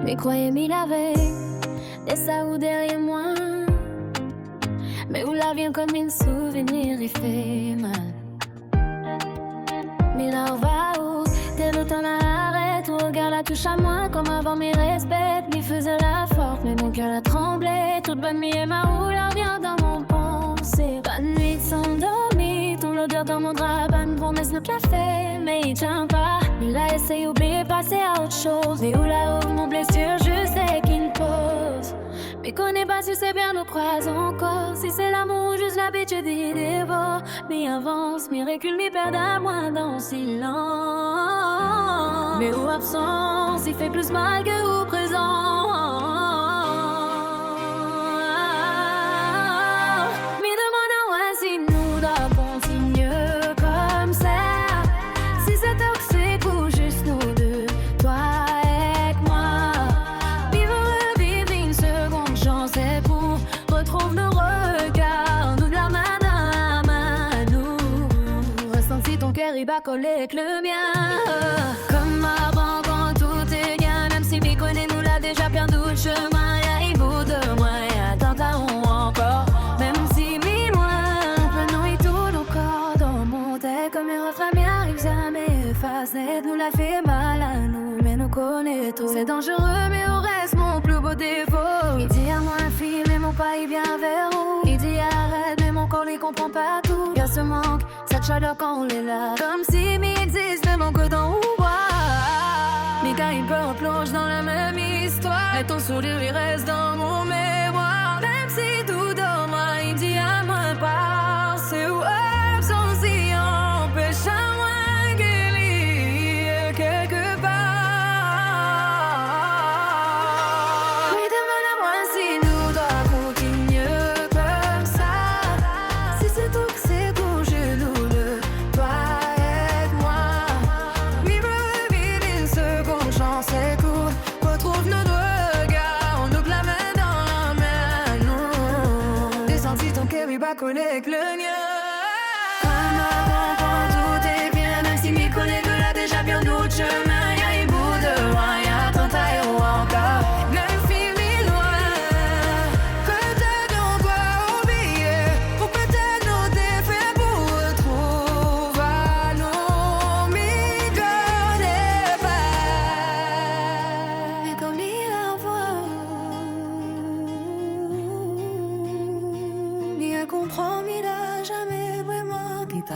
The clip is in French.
Mais croyez-moi la veille, et ça ou derrière moi. Mais où la vient comme un souvenir, il fait mal. Mais là on va où? T'es le temps arrête, ou regarde la touche à moi. Comme avant mes respects, m'y faisait la forte, mais mon cœur a tremblé. Toute bonne nuit et ma rouleur vient dans mon pensée. Bonne nuit sans dormir, ton odeur dans mon drap. Bonne promesse ne te l'a fait, mais il tient pas. Il a essayé d'oublier, passer à autre chose. Mais où là où mon blessure, je sais qu'il pose. Mais connais pas si c'est bien, nous croisons encore. Si c'est l'amour ou juste l'habitude, il dévore. Mais avance, mais recule, mais perd à moi dans le silence. Mais où absence, il fait plus mal que au présent. Mais demande-moi si nous devons continuer comme ça. Si c'est toxique ou juste nous deux, toi et moi. Vivre une seconde chance et pour retrouve nos regards, nous de la main dans la main, nous. Ressenti ton cœur, il va coller avec le mien. Comme avant quand tout est bien, même si m'y connaît, nous l'a déjà perdu le chemin. Y'a un bout de moi, y'a tant à ou encore. Même si mi loin, prenons et tout nos corps dans mon tête. Comme un refrain, m'y arrive jamais effacé. Nous l'a fait mal à nous, mais nous connaît tout. C'est dangereux, mais au reste, mon plus beau défaut. Il dit à moi, fille, mais mon pas, il vient vers où? Il dit arrête, mais mon corps, il comprend pas tout. Y'a ce manque, cette chaleur quand on est là. Comme si mi existe, mais mon code en bois. Mais quand il peut, on plonge dans la même histoire. Et ton sourire, il reste dans mon mémoire. Même si tout dans moi, il dit à moi, part. C'est où absence, si empêche à moi qu'il y ait quelque part. Oui, demande-moi si nous devons continuer comme ça. Si c'est toxique ou genoux, toi et moi. Vivre une seconde chance et court. Retrouve nos regards, on nous la main dans la main, nous. J'ai senti ton cœur, il va coller avec le mien. Comme avant, quand tout est bien, même si mes collègues l'a déjà bien d'autres chemins. Y'a un bout de moi, y'a tant à ou encore. Même fini loin, peut-être on doit oublier. Ou peut-être nos défaits pour retrouver à nos milieux des mais comme il a voix, il a compris, il a jamais vraiment quitté.